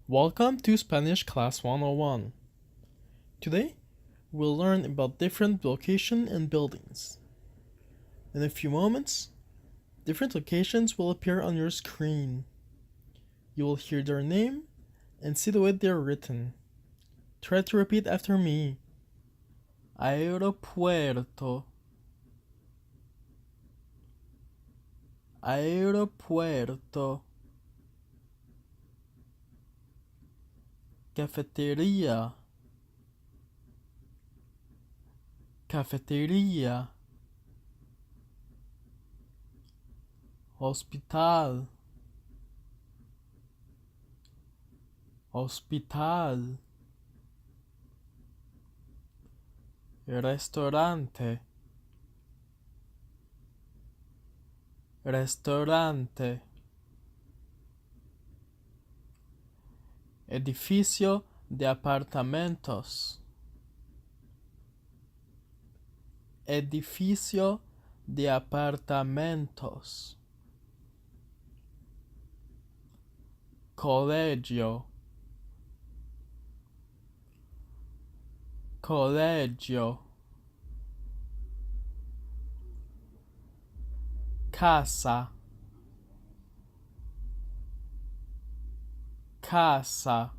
Welcome to Spanish Class 101. Today, we'll learn about different locations and buildings. In a few moments, different locations will appear on your screen. You will hear their name and see the way they're written. Try to repeat after me. Aeropuerto. Aeropuerto. Cafeteria. Cafeteria. Hospital. Hospital. Restaurante. Restaurante. Edificio de apartamentos. Edificio de apartamentos. Colegio. Colegio. Casa. Casa.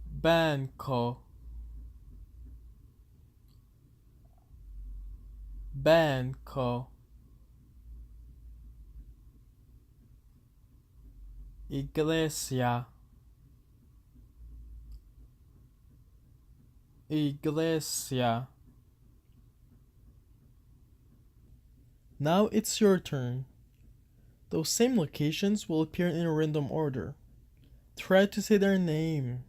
Banco. Banco. Iglesia. Iglesia. Now it's your turn. Those same locations will appear in a random order. Try to say their name.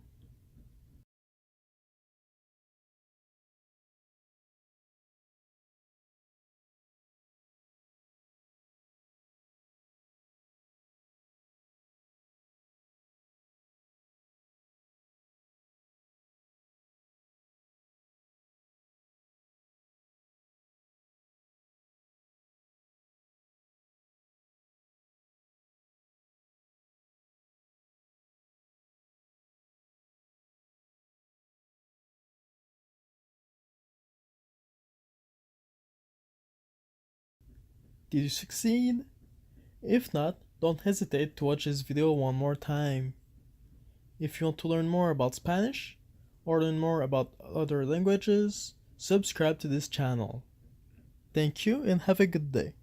Did you succeed? If not, don't hesitate to watch this video one more time. If you want to learn more about Spanish, or learn more about other languages, subscribe to this channel. Thank you and have a good day.